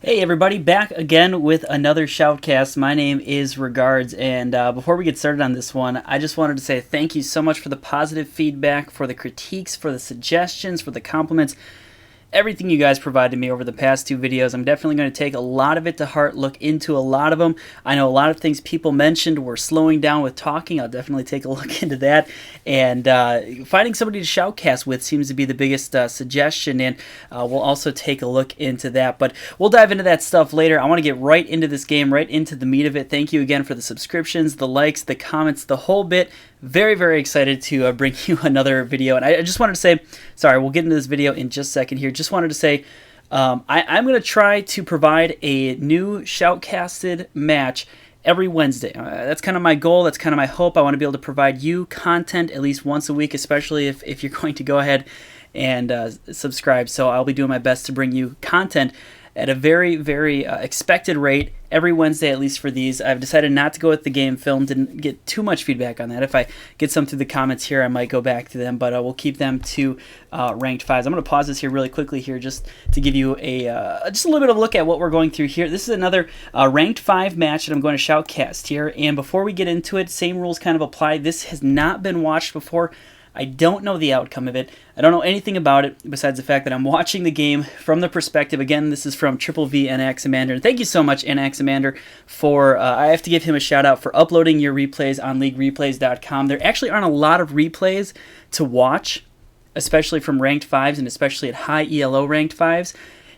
Hey everybody, back again with another Shoutcast. My name is Regards, and before we get started on this one, I just wanted to say thank you so much for the positive feedback, for the critiques, for the suggestions, for the compliments, everything you guys provided me over the past two videos. I'm definitely going to take a lot of it to heart, look into a lot of them. I know a lot of things people mentioned were slowing down with talking. I'll definitely take a look into that. And finding somebody to shoutcast with seems to be the biggest suggestion, and we'll also take a look into that. But we'll dive into that stuff later. I want to get right into this game, right into the meat of it. Thank you again for the subscriptions, the likes, the comments, the whole bit. Very, very excited to bring you another video. And I just wanted to say, sorry, we'll get into this video in just a second here. Just wanted to say, I'm going to try to provide a new shoutcasted match every Wednesday. That's kind of my goal. That's kind of my hope. I want to be able to provide you content at least once a week, especially if you're going to go ahead and subscribe. So I'll be doing my best to bring you content at a very, very expected rate every Wednesday, at least for these. I've decided not to go with the game film. Didn't get too much feedback on that. If I get some through the comments here, I might go back to them, but we'll keep them to ranked 5s. I'm going to pause this here really quickly here just to give you just a little bit of a look at what we're going through here. This is another ranked 5 match that I'm going to shoutcast here, and before we get into it, same rules kind of apply. This has not been watched before. I don't know the outcome of it. I don't know anything about it besides the fact that I'm watching the game from the perspective. Again, this is from Triple V Anaxamander. And thank you so much, Anaxamander, for, I have to give him a shout out for uploading your replays on leaguereplays.com. There actually aren't a lot of replays to watch, especially from ranked 5s and especially at high ELO ranked 5s.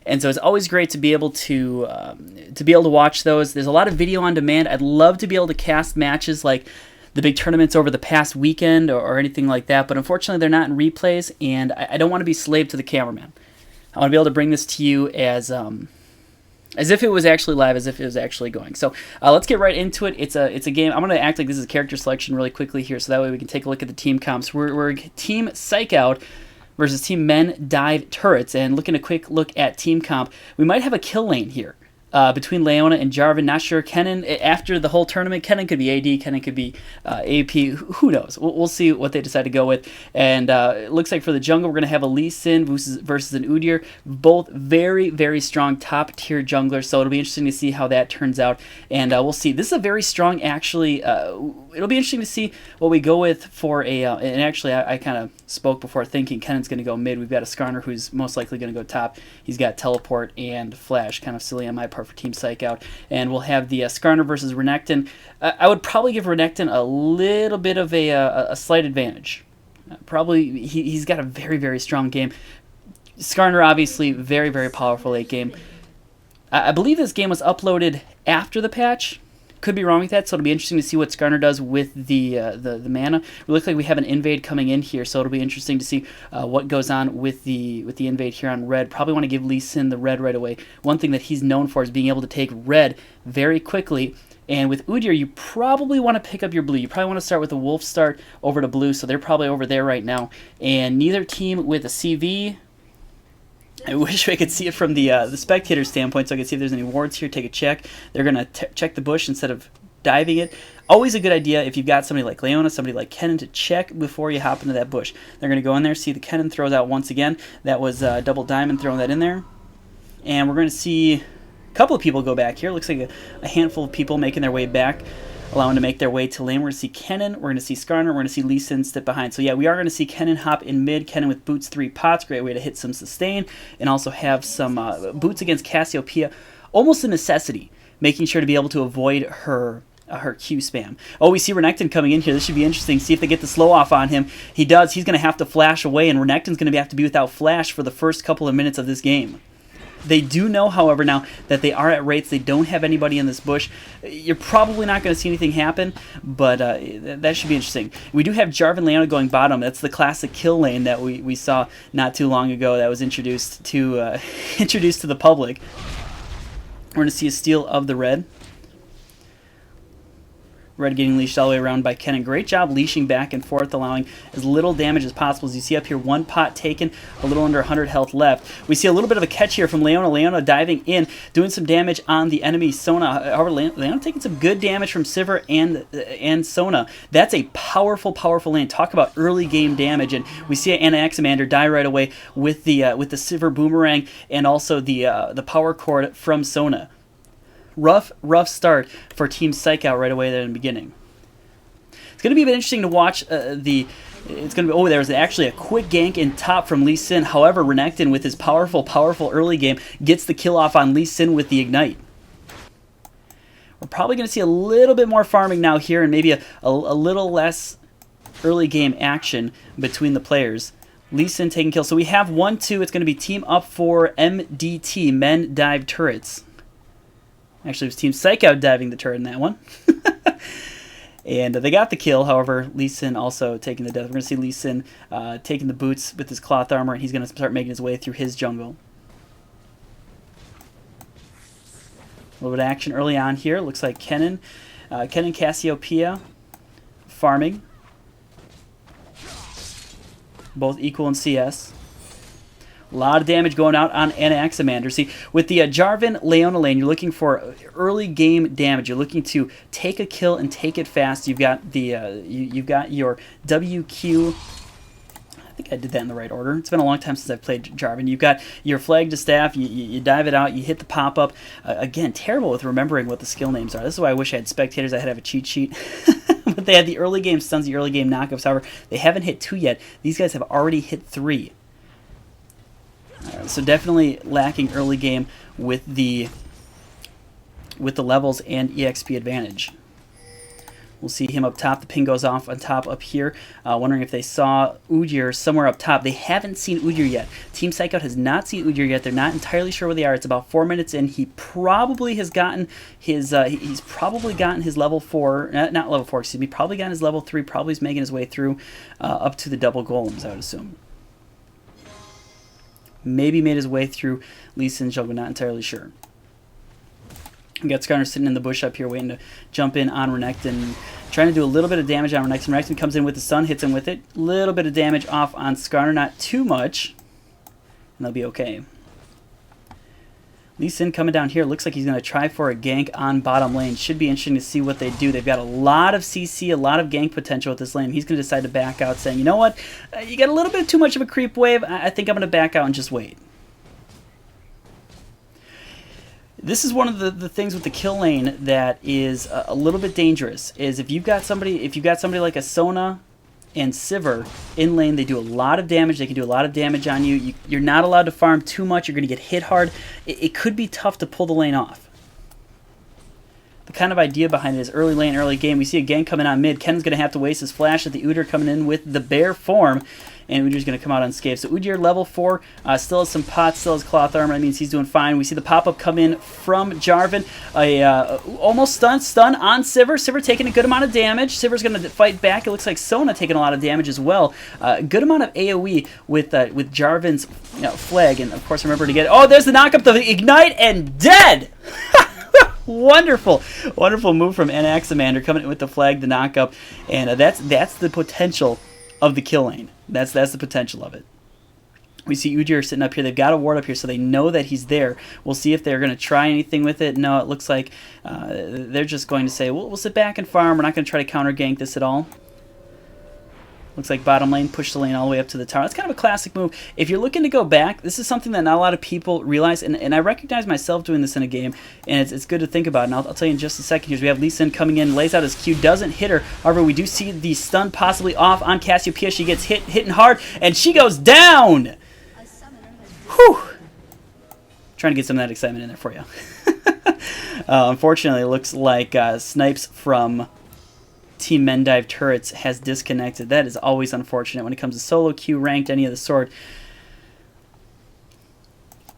And so it's always great to be able to watch those. There's a lot of video on demand. I'd love to be able to cast matches like the big tournaments over the past weekend or anything like that, but unfortunately they're not in replays, and I don't want to be slave to the cameraman. I want to be able to bring this to you as if it was actually live, as if it was actually going. So let's get right into it. It's a game. I'm going to act like this is character selection really quickly here, so that way we can take a look at the team comps. We're Team PsychOut versus Team Men Dive Turrets, and looking a quick look at team comp, we might have a kill lane here. Between Leona and Jarvan. Not sure. Kennen, after the whole tournament, Kennen could be AD, Kennen could be AP. Who knows? We'll see what they decide to go with. And it looks like for the jungle, we're going to have a Lee Sin versus an Udyr. Both very, very strong top-tier junglers, so it'll be interesting to see how that turns out. And we'll see. This is a very strong, actually, it'll be interesting to see what we go with for a, and actually I kind of spoke before thinking Kennen's going to go mid. We've got a Skarner who's most likely going to go top. He's got teleport and flash, kind of silly on my part for Team PsychOut. And we'll have the Skarner versus Renekton. I would probably give Renekton a little bit of a slight advantage. Probably he's got a very, very strong game. Skarner obviously very, very powerful late game. I believe this game was uploaded after the patch. Could be wrong with that, so it'll be interesting to see what Skarner does with the mana. It looks like we have an invade coming in here, so it'll be interesting to see what goes on with the invade here on red. Probably want to give Lee Sin the red right away. One thing that he's known for is being able to take red very quickly. And with Udyr, you probably want to pick up your blue. You probably want to start with a wolf start over to blue, so they're probably over there right now. And neither team with a CV. I wish I could see it from the spectator standpoint, so I could see if there's any wards here, take a check. They're going to check the bush instead of diving it. Always a good idea if you've got somebody like Leona, somebody like Kennen, to check before you hop into that bush. They're going to go in there, see the Kennen throws out once again. That was double diamond throwing that in there. And we're going to see a couple of people go back here. Looks like a handful of people making their way back, allowing to make their way to lane. We're going to see Kennen, we're going to see Skarner, we're going to see Lee Sin step behind. So yeah, we are going to see Kennen hop in mid, Kennen with boots 3 pots, great way to hit some sustain, and also have some boots against Cassiopeia, almost a necessity, making sure to be able to avoid her Q spam. Oh, we see Renekton coming in here. This should be interesting. See if they get the slow off on him. He does. He's going to have to flash away, and Renekton's going to have to be without flash for the first couple of minutes of this game. They do know, however, now that they are at rates. They don't have anybody in this bush. You're probably not going to see anything happen, but that should be interesting. We do have Jarvan Leona going bottom. That's the classic kill lane that we saw not too long ago that was introduced to the public. We're going to see a steal of the red. Red getting leashed all the way around by Kennen. Great job leashing back and forth, allowing as little damage as possible. As you see up here, one pot taken, a little under 100 health left. We see a little bit of a catch here from Leona. Leona diving in, doing some damage on the enemy Sona. However, Leona taking some good damage from Sivir and Sona. That's a powerful, powerful lane. Talk about early game damage, and we see Anaxamander die right away with the Sivir boomerang and also the power cord from Sona. Rough start for Team PsychOut right away there in the beginning. It's going to be a bit interesting to watch It's going to be... Oh, there's actually a quick gank in top from Lee Sin. However, Renekton, with his powerful early game, gets the kill off on Lee Sin with the Ignite. We're probably going to see a little bit more farming now here and maybe a little less early game action between the players. Lee Sin taking kills. So we have 1-2. It's going to be team up for MDT, Men Dive Turrets. Actually, it was Team PsychOut diving the turret in that one. And they got the kill. However, Lee Sin also taking the death. We're going to see Lee Sin taking the boots with his cloth armor, and he's going to start making his way through his jungle. A little bit of action early on here. Looks like Kennen Cassiopeia farming. Both equal in CS. A lot of damage going out on Anaxamander. See, with the Jarvan Leona lane, you're looking for early game damage. You're looking to take a kill and take it fast. You've got the you've got your WQ. I think I did that in the right order. It's been a long time since I've played Jarvan. You've got your flag to staff. You dive it out. You hit the pop up. Again, terrible with remembering what the skill names are. This is why I wish I had spectators. I had to have a cheat sheet. But they had the early game stuns, the early game knockups. However, they haven't hit 2 yet. These guys have already hit 3. So definitely lacking early game with the levels and EXP advantage. We'll see him up top. The ping goes off on top up here. Wondering if they saw Udyr somewhere up top. They haven't seen Udyr yet. Team PsychOut has not seen Udyr yet. They're not entirely sure where they are. It's about 4 minutes in. He probably has gotten his. He's probably gotten his level 4. Not level 4. Excuse me. Probably gotten his level 3. Probably is making his way through up to the double golems, I would assume. Maybe made his way through Lee Sin's jungle, not entirely sure. We got Skarner sitting in the bush up here waiting to jump in on Renekton. Trying to do a little bit of damage on Renekton. Renekton comes in with the stun, hits him with it. A little bit of damage off on Skarner, not too much. And they'll be okay. Lee Sin coming down here. Looks like he's going to try for a gank on bottom lane. Should be interesting to see what they do. They've got a lot of CC, a lot of gank potential with this lane. He's going to decide to back out, saying, you know what? You got a little bit too much of a creep wave. I think I'm going to back out and just wait. This is one of the things with the kill lane that is a little bit dangerous. Is if you've got somebody like a Sona and Sivir in lane, they do a lot of damage. They can do a lot of damage on you. You're not allowed to farm too much. You're going to get hit hard. It could be tough to pull the lane off. The kind of idea behind it is early lane, early game. We see a gank coming on mid. Ken's going to have to waste his flash at the Udyr coming in with the bear form. And Udyr's going to come out unscathed. So Udyr level 4, still has some pots, still has cloth armor. That means he's doing fine. We see the pop-up come in from Jarvan. Almost stun on Sivir. Sivir taking a good amount of damage. Sivir's going to fight back. It looks like Sona taking a lot of damage as well. Good amount of AoE with Jarvan's flag. And of course, remember to get... Oh, there's the knockup, the Ignite, and dead! Wonderful move from Anaxamander coming in with the flag, the knockup. And that's the potential of the kill lane. That's the potential of it. We see Udyr sitting up here. They've got a ward up here, so they know that he's there. We'll see if they're going to try anything with it. No, it looks like they're just going to say, we'll sit back and farm. We're not going to try to counter gank this at all. Looks like bottom lane, push the lane all the way up to the tower. That's kind of a classic move. If you're looking to go back, this is something that not a lot of people realize, and I recognize myself doing this in a game, and it's good to think about. And I'll tell you in just a second here. We have Lee Sin coming in, lays out his Q, doesn't hit her. However, we do see the stun possibly off on Cassiopeia. She gets hitting hard, and she goes down! Whew! Trying to get some of that excitement in there for you. Unfortunately, it looks like Snipes from Team Men Dive Turrets has disconnected. That is always unfortunate when it comes to solo queue, ranked, any of the sort.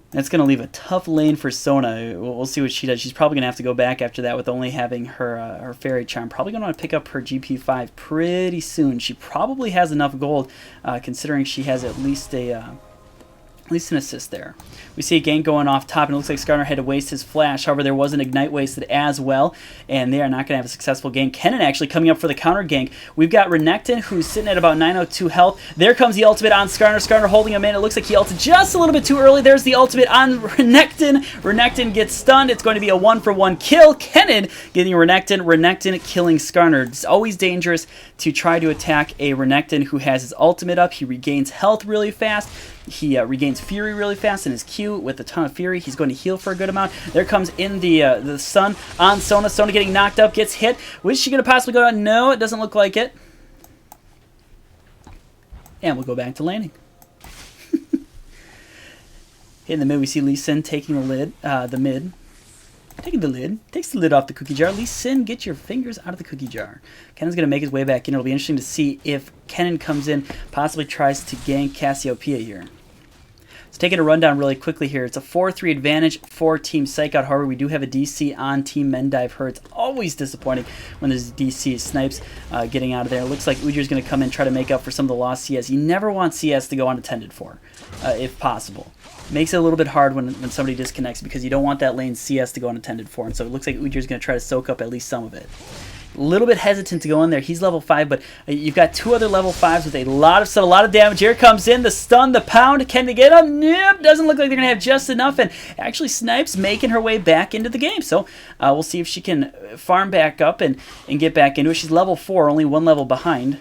That's going to leave a tough lane for Sona. We'll see what she does. She's probably going to have to go back after that with only having her Fairy Charm. Probably going to want to pick up her GP5 pretty soon. She probably has enough gold, considering she has at least a At least an assist there. We see a gank going off top, and it looks like Skarner had to waste his flash. However, there was an ignite wasted as well, and they are not going to have a successful gank. Kennen actually coming up for the counter gank. We've got Renekton, who's sitting at about 902 health. There comes the ultimate on Skarner. Skarner holding him in. It looks like he ulted just a little bit too early. There's the ultimate on Renekton. Renekton gets stunned. It's going to be a 1-for-1 kill. Kennen getting Renekton. Renekton killing Skarner. It's always dangerous to try to attack a Renekton who has his ultimate up. He regains health really fast. He regains Fury really fast in his Q with a ton of Fury. He's going to heal for a good amount. There comes in the stun on Sona. Sona getting knocked up, gets hit. Was she going to possibly go down? No, it doesn't look like it. And we'll go back to laning. In the mid, we see Lee Sin taking the mid. Taking the lid. Takes the lid off the cookie jar. Lee Sin, get your fingers out of the cookie jar. Kennen's going to make his way back in. It'll be interesting to see if Kennen comes in, possibly tries to gank Cassiopeia here. So taking a rundown really quickly here. It's a 4-3 advantage for Team PsychOut. However, we do have a DC on Team Mendive Her. It's always disappointing when there's a DC. Snipes getting out of there. It looks like Ujir's going to come in and try to make up for some of the lost CS. You never want CS to go unattended for, if possible. Makes it a little bit hard when somebody disconnects because you don't want that lane CS to go unattended for. And so it looks like Ujir's going to try to soak up at least some of it. A little bit hesitant to go in there. He's level 5, but you've got two other level 5s with a lot of damage. Here comes in the stun, the pound. Can they get him? Nope. Doesn't look like they're going to have just enough. And actually, Snipes making her way back into the game. So we'll see if she can farm back up and get back into it. She's level 4, only one level behind.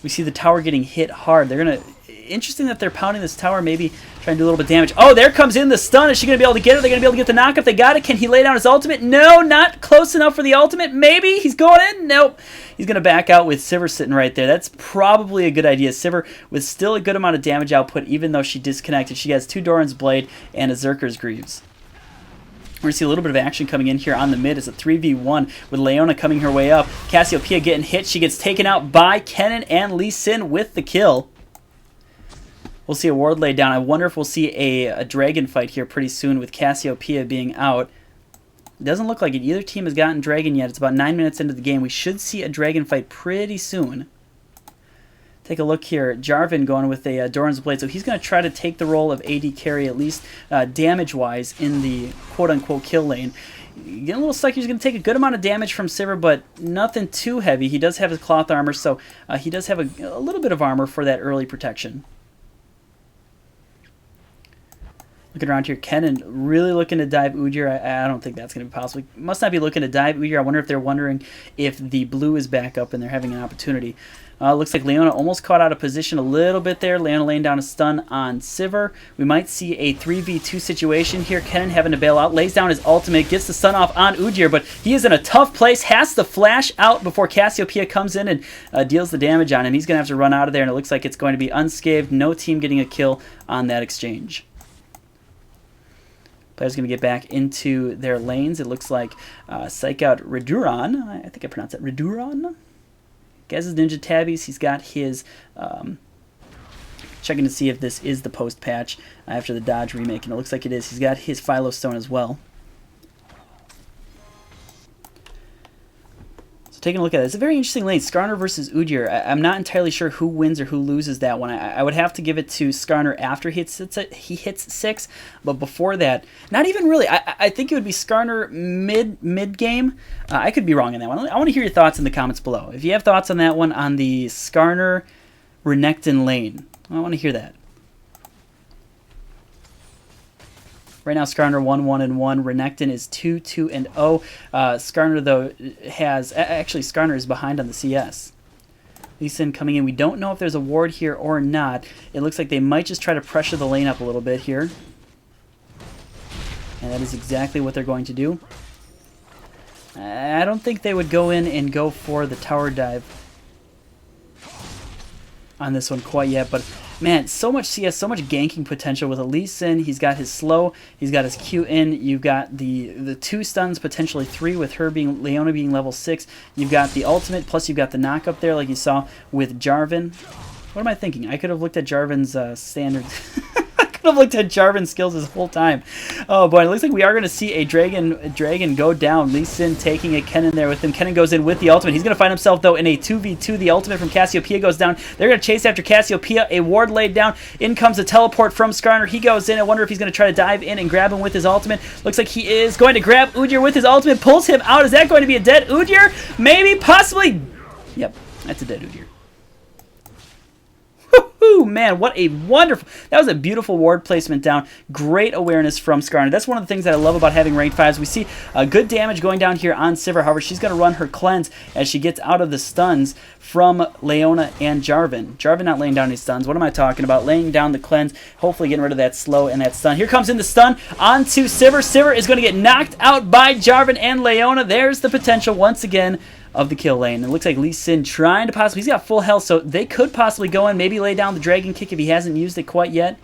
We see the tower getting hit hard. They're going to... Interesting that they're pounding this tower, maybe trying to do a little bit of damage. Oh, there comes in the stun. Is she going to be able to get it? They're going to be able to get the knockup. They got it. Can he lay down his ultimate? No, not close enough for the ultimate. Maybe. He's going in. Nope. He's going to back out with Sivir sitting right there. That's probably a good idea. Sivir with still a good amount of damage output, even though she disconnected. She has 2 Doran's Blade and a Zerker's Greaves. We're going to see a little bit of action coming in here on the mid. It's a 3v1 with Leona coming her way up. Cassiopeia getting hit. She gets taken out by Kennen and Lee Sin with the kill. We'll see a ward laid down. I wonder if we'll see a dragon fight here pretty soon with Cassiopeia being out. It doesn't look like it. Either team has gotten dragon yet. It's about 9 minutes into the game. We should see a dragon fight pretty soon. Take a look here. Jarvan going with a Doran's Blade. So he's going to try to take the role of AD carry, at least damage-wise, in the quote-unquote kill lane. Getting a little stuck. He's going to take a good amount of damage from Sivir, but nothing too heavy. He does have his cloth armor, so he does have a little bit of armor for that early protection. Looking around here, Kennen really looking to dive Ujir. I don't think that's going to be possible. Must not be looking to dive Ujir. I wonder if they're wondering if the blue is back up and they're having an opportunity. Looks like Leona almost caught out of position a little bit there. Leona laying down a stun on Sivir. We might see a 3v2 situation here. Kennen having to bail out. Lays down his ultimate. Gets the stun off on Ujir, but he is in a tough place. Has to flash out before Cassiopeia comes in and deals the damage on him. He's going to have to run out of there, and it looks like it's going to be unscathed. No team getting a kill on that exchange. Players going to get back into their lanes. It looks like PsychOut Reduran. I think I pronounced that Reduran. Has his Ninja Tabbies. He's got his... checking to see if this is the post-patch after the Dodge remake, and it looks like it is. He's got his Philo Stone as well. Taking a look at it. It's a very interesting lane. Skarner versus Ujir. I'm not entirely sure who wins or who loses that one. I would have to give it to Skarner after he hits 6, but before that, not even really. I think it would be Skarner mid game. I could be wrong on that one. I want to hear your thoughts in the comments below. If you have thoughts on that one, on the Skarner Renekton lane, I want to hear that. Right now, Skarner 1-1-1. Renekton is 2-2-0. Skarner, though, has... Actually, Skarner is behind on the CS. Lee Sin coming in. We don't know if there's a ward here or not. It looks like they might just try to pressure the lane up a little bit here. And that is exactly what they're going to do. I don't think they would go in and go for the tower dive on this one quite yet, but... Man, so much CS, so much ganking potential with a Lee Sin. He's got his slow, he's got his Q in. You've got the 2 stuns, potentially 3 with her being Leona being level 6. You've got the ultimate, plus you've got the knock up there like you saw with Jarvan. What am I thinking? I could have looked at Jarvan's standard. I've looked at Jarvan's skills this whole time. Oh boy, it looks like we are going to see a dragon go down. Lee Sin taking a Kennen there with him. Kennen goes in with the ultimate. He's going to find himself, though, in a 2v2. The ultimate from Cassiopeia goes down. They're going to chase after Cassiopeia. A ward laid down. In comes a teleport from Skarner. He goes in. I wonder if he's going to try to dive in and grab him with his ultimate. Looks like he is going to grab Udyr with his ultimate. Pulls him out. Is that going to be a dead Udyr? Maybe, possibly. Yep, that's a dead Udyr. Woohoo, man, what a wonderful... That was a beautiful ward placement down. Great awareness from Skarner. That's one of the things that I love about having ranked 5s. We see good damage going down here on Sivir. However, she's going to run her cleanse as she gets out of the stuns from Leona and Jarvan. Jarvan not laying down any stuns. What am I talking about? Laying down the cleanse, hopefully getting rid of that slow and that stun. Here comes in the stun onto Sivir. Sivir is going to get knocked out by Jarvan and Leona. There's the potential once again of the kill lane. It looks like Lee Sin trying to possibly... He's got full health, so they could possibly go in, maybe lay down the dragon kick if he hasn't used it quite yet.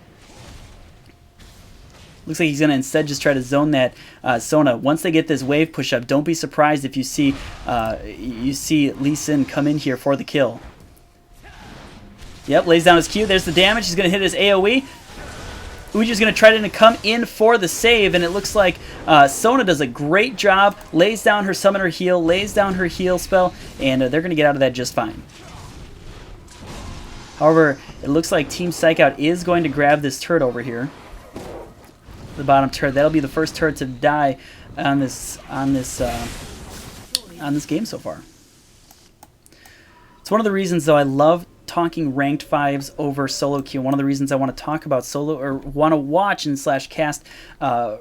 Looks like he's going to instead just try to zone that Sona. Once they get this wave push up, don't be surprised if you see Lee Sin come in here for the kill. Yep, lays down his Q. There's the damage. He's going to hit his AoE. Ujir's going to try to come in for the save, and it looks like Sona does a great job, lays down her summoner heal, lays down her heal spell, and they're going to get out of that just fine. However, it looks like Team PsychOut is going to grab this turret over here. The bottom turret. That'll be the first turret to die on this game so far. It's one of the reasons, though, I love talking ranked 5s over solo queue. One of the reasons I want to talk about solo, or want to watch and / cast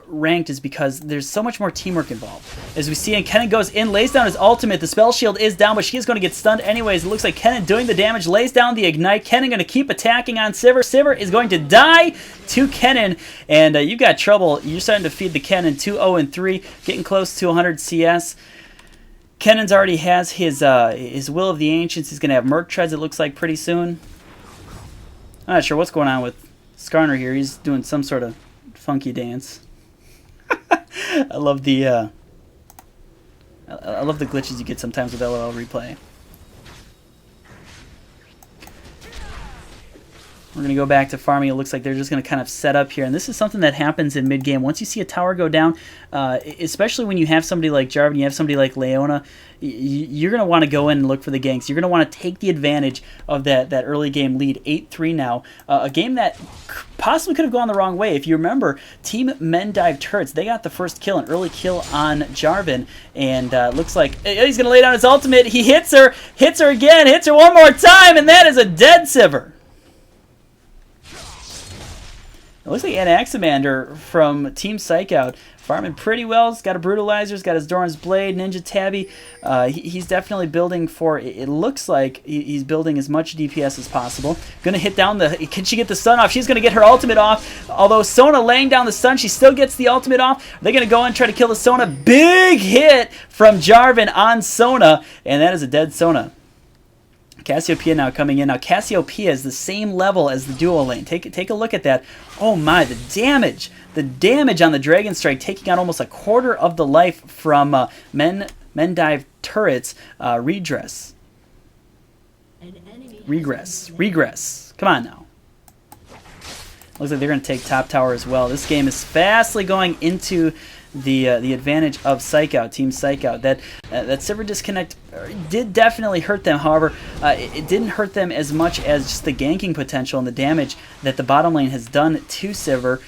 ranked, is because there's so much more teamwork involved. As we see, and Kennen goes in, lays down his ultimate. The spell shield is down, but she is going to get stunned anyways. It looks like Kennen doing the damage, lays down the ignite. Kennen going to keep attacking on Sivir. Sivir is going to die to Kennen, and you've got trouble. You're starting to feed the Kennen 2-0-3, getting close to 100 CS. Kennen's already has his Will of the Ancients. He's going to have Merc Treads, it looks like, pretty soon. I'm not sure what's going on with Skarner here. He's doing some sort of funky dance. I love the I love the glitches you get sometimes with LOL replay. We're going to go back to farming. It looks like they're just going to kind of set up here. And this is something that happens in mid-game. Once you see a tower go down, especially when you have somebody like Jarvan, you have somebody like Leona, you're going to want to go in and look for the ganks. You're going to want to take the advantage of that early game lead, 8-3 now. A game that possibly could have gone the wrong way. If you remember, Team Mendive Turrets, they got the first kill, an early kill on Jarvan. And looks like he's going to lay down his ultimate. He hits her again, hits her one more time, and that is a dead Sivir. It looks like Anaxamander from Team PsychOut farming pretty well. He's got a Brutalizer, he's got his Doran's Blade, Ninja Tabby. He's definitely building for, it looks like he's building as much DPS as possible. Gonna hit down the, can she get the stun off? She's gonna get her ultimate off. Although Sona laying down the stun, she still gets the ultimate off. They're gonna go and try to kill the Sona. Big hit from Jarvan on Sona, and that is a dead Sona. Cassiopeia now coming in. Now Cassiopeia is the same level as the duo lane. Take a look at that. Oh my, the damage on the Dragon Strike, taking out almost a quarter of the life from Mendive Turrets. Regress. Come on now. Looks like they're going to take top tower as well. This game is fastly going into the advantage of PsychOut, Team PsychOut. That Sivir disconnect did definitely hurt them. However, it didn't hurt them as much as just the ganking potential and the damage that the bottom lane has done to Sivir,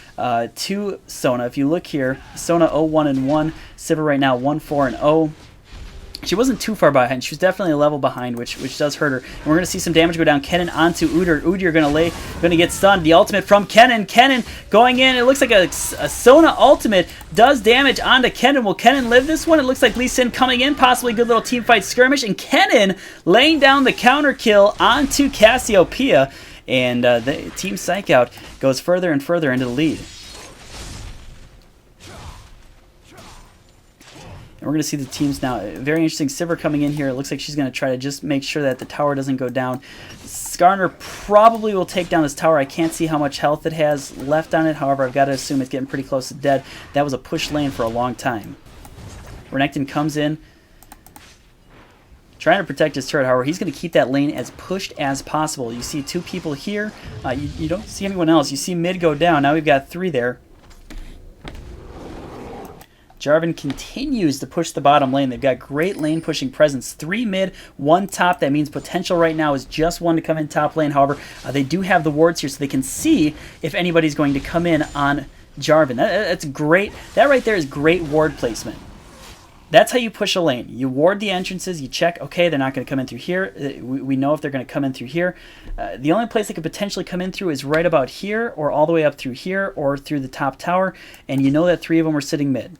to Sona. If you look here, Sona 0-1-1, Sivir right now 1-4-0. She wasn't too far behind. She was definitely a level behind, which does hurt her. And we're going to see some damage go down. Kennen onto Udyr. Udyr going to get stunned. The ultimate from Kennen. Kennen going in. It looks like a Sona ultimate does damage onto Kennen. Will Kennen live this one? It looks like Lee Sin coming in. Possibly a good little team fight skirmish. And Kennen laying down the counter kill onto Cassiopeia. And the Team PsychOut goes further and further into the lead. And we're going to see the teams now. Very interesting. Sivir coming in here. It looks like she's going to try to just make sure that the tower doesn't go down. Skarner probably will take down this tower. I can't see how much health it has left on it. However, I've got to assume it's getting pretty close to dead. That was a push lane for a long time. Renekton comes in. Trying to protect his turret. However, he's going to keep that lane as pushed as possible. You see 2 people here. You don't see anyone else. You see mid go down. Now we've got 3 there. Jarvan continues to push the bottom lane. They've got great lane pushing presence. 3 mid, 1 top. That means potential right now is just 1 to come in top lane. However, they do have the wards here so they can see if anybody's going to come in on Jarvan. That's great. That right there is great ward placement. That's how you push a lane. You ward the entrances. You check, okay, they're not going to come in through here. We know if they're going to come in through here. The only place they could potentially come in through is right about here or all the way up through here or through the top tower. And you know that 3 of them were sitting mid.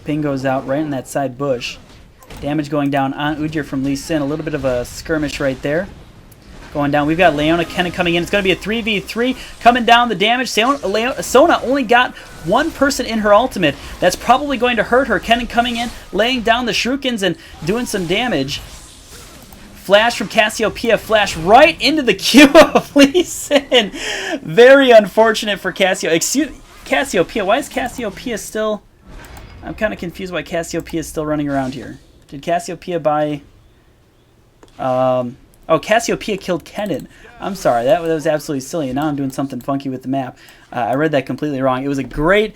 Ping goes out right in that side bush. Damage going down on Udyr from Lee Sin. A little bit of a skirmish right there. Going down. We've got Leona Kennen coming in. It's going to be a 3v3 coming down. The damage. Sona only got 1 person in her ultimate. That's probably going to hurt her. Kennen coming in, laying down the Shurikens and doing some damage. Flash from Cassiopeia. Flash right into the queue of Lee Sin. Very unfortunate for Cassiopeia. Why is Cassiopeia still... I'm kind of confused why Cassiopeia is still running around here. Did Cassiopeia buy... Oh, Cassiopeia killed Kennen. I'm sorry, that was absolutely silly. And now I'm doing something funky with the map. I read that completely wrong. It was a great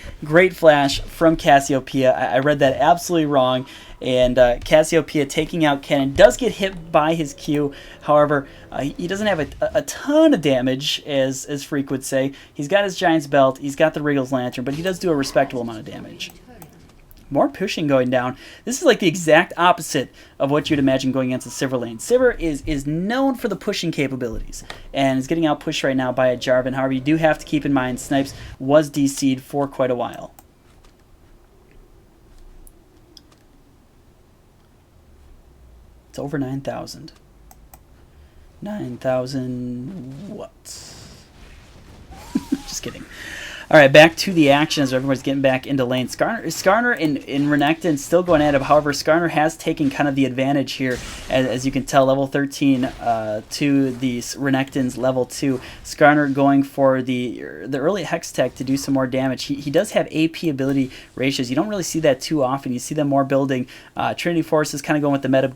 flash from Cassiopeia. I read that absolutely wrong. And Cassiopeia taking out Kennen does get hit by his Q. However, he doesn't have a ton of damage, as Freak would say. He's got his Giant's Belt. He's got the Wriggles Lantern, but he does do a respectable amount of damage. More pushing going down. This is like the exact opposite of what you'd imagine going against a Sivir lane. Sivir is known for the pushing capabilities and is getting out pushed right now by a Jarvan. However, you do have to keep in mind Snipes was DC'd for quite a while. It's over 9,000. 9,000 what? Just kidding. All right, back to the action as everyone's getting back into lane. Skarner and Renekton still going at it. However, Skarner has taken kind of the advantage here. As you can tell, level 13 to the Renekton's level 2. Skarner going for the early Hex Tech to do some more damage. He does have AP ability ratios. You don't really see that too often. You see them more building. Trinity Force is kind of going with the meta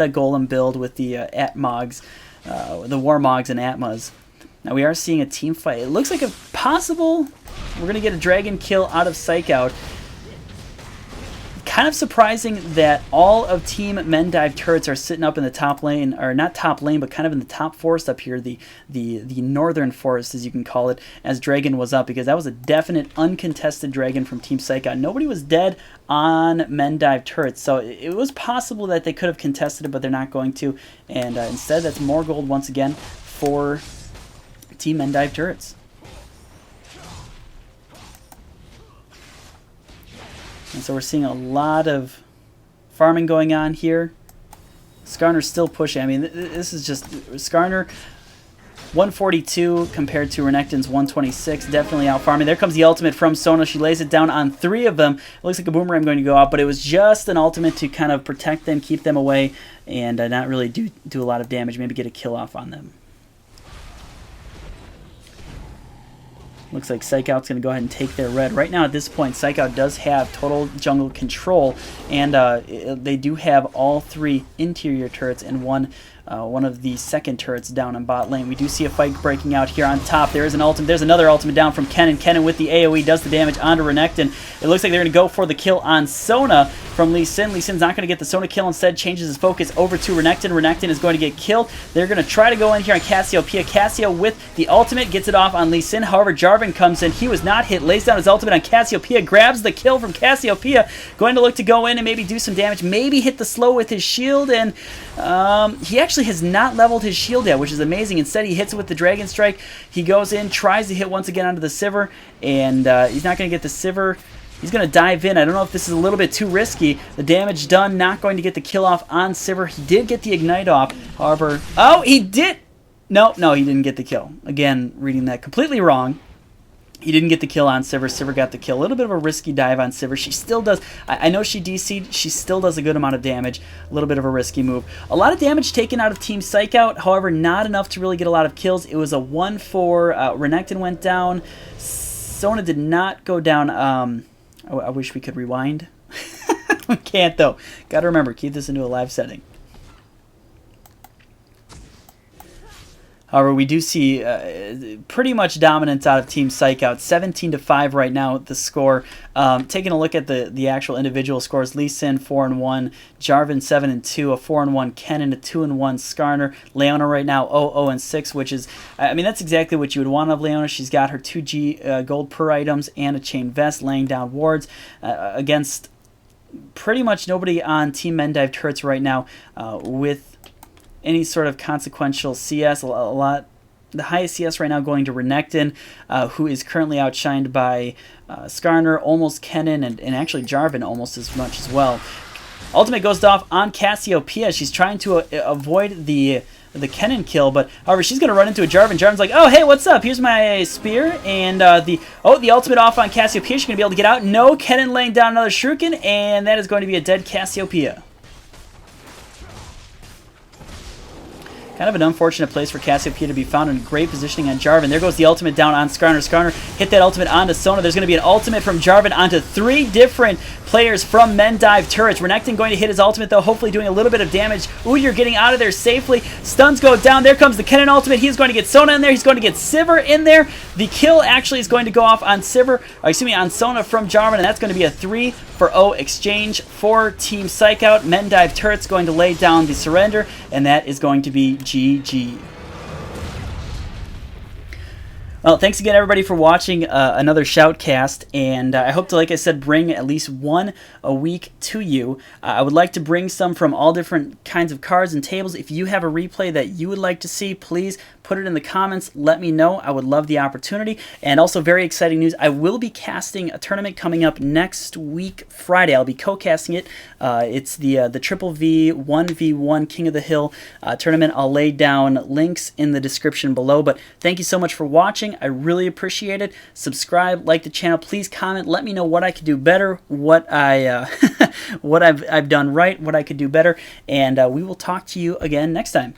Golem build with the Atmogs, the Warmogs and Atmas. Now we are seeing a team fight. It looks like a possible... We're going to get a dragon kill out of PsychOut. Kind of surprising that all of Team Mendive turrets are sitting up in the top lane, or not top lane, but kind of in the top forest up here, the northern forest, as you can call it, as Dragon was up, because that was a definite uncontested Dragon from Team PsychOut. Nobody was dead on Mendive turrets, so it was possible that they could have contested it, but they're not going to, and instead that's more gold once again for Team Mendive turrets. And so we're seeing a lot of farming going on here. Skarner's still pushing. I mean, this is just... Skarner, 142 compared to Renekton's 126. Definitely out farming. There comes the ultimate from Sona. She lays it down on 3 of them. It looks like a boomerang going to go out, but it was just an ultimate to kind of protect them, keep them away, and not really do a lot of damage. Maybe get a kill off on them. Looks like PsychOut's going to go ahead and take their red. Right now, at this point, PsychOut does have total jungle control, and they do have all 3 interior turrets and one of the second turrets down in bot lane. We do see a fight breaking out here on top. There is an ultimate. There's another ultimate down from Kennen. Kennen with the AoE does the damage onto Renekton. It looks like they're going to go for the kill on Sona from Lee Sin. Lee Sin's not going to get the Sona kill. Instead, changes his focus over to Renekton. Renekton is going to get killed. They're going to try to go in here on Cassiopeia. Cassio with the ultimate gets it off on Lee Sin. However, Jarvan comes in. He was not hit. Lays down his ultimate on Cassiopeia. Grabs the kill from Cassiopeia. Going to look to go in and maybe do some damage. Maybe hit the slow with his shield. And he actually has not leveled his shield yet, which is amazing. Instead, he hits it with the Dragon Strike. He goes in, tries to hit once again onto the Sivir, and he's not going to get the Sivir. He's going to dive in. I don't know if this is a little bit too risky. The damage done, not going to get the kill off on Sivir. He did get the Ignite off, however... Oh, he did! No, he didn't get the kill. Again, reading that completely wrong. He didn't get the kill on Sivir. Sivir got the kill. A little bit of a risky dive on Sivir. She still does... I know she DC'd. She still does a good amount of damage. A little bit of a risky move. A lot of damage taken out of Team PsychOut. However, not enough to really get a lot of kills. It was a 1-4. Renekton went down. Sona did not go down. I wish we could rewind. We can't, though. Got to remember, keep this into a live setting. However, we do see pretty much dominance out of Team PsychOut. 17-5 right now, the score. Taking a look at the actual individual scores: Lee Sin 4-1, Jarvan 7-2, a 4-1 Kennen, a 2-1 Skarner. Leona right now 0-6, which is, I mean, that's exactly what you would want of Leona. She's got her 2G gold per items and a chain vest, laying down wards against pretty much nobody on Team Mendive turrets right now with any sort of consequential CS. The highest CS right now going to Renekton, who is currently outshined by Skarner, almost Kennen, and actually Jarvan almost as much as well. Ultimate goes off on Cassiopeia. She's trying to avoid the Kennen kill, but however, she's going to run into a Jarvan. Jarvan's like, oh, hey, what's up? Here's my spear, and the ultimate off on Cassiopeia. She's going to be able to get out. No, Kennen laying down another Shuriken, and that is going to be a dead Cassiopeia. Kind of an unfortunate place for Cassiopeia to be found, in great positioning on Jarvan. There goes the ultimate down on Skarner. Skarner hit that ultimate onto Sona. There's going to be an ultimate from Jarvan onto 3 different players from Mendive turrets. Renekton going to hit his ultimate, though, hopefully doing a little bit of damage. Ooh, you're getting out of there safely. Stuns go down. There comes the Kennen ultimate. He's going to get Sona in there. He's going to get Sivir in there. The kill actually is going to go off on on Sona from Jarvan, and that's going to be a 3-for-0 exchange for Team PsychOut. Mendive turrets going to lay down the surrender, and that is going to be GG. Well, thanks again, everybody, for watching another Shoutcast, and I hope to, like I said, bring at least one a week to you. I would like to bring some from all different kinds of cards and tables. If you have a replay that you would like to see, please put it in the comments. Let me know. I would love the opportunity. And also, very exciting news, I will be casting a tournament coming up next week, Friday. I'll be co-casting it. It's the Triple V 1v1 King of the Hill tournament. I'll lay down links in the description below. But thank you so much for watching. I really appreciate it. Subscribe, like the channel. Please comment. Let me know what I could do better, what what I've done right, what I could do better. And we will talk to you again next time.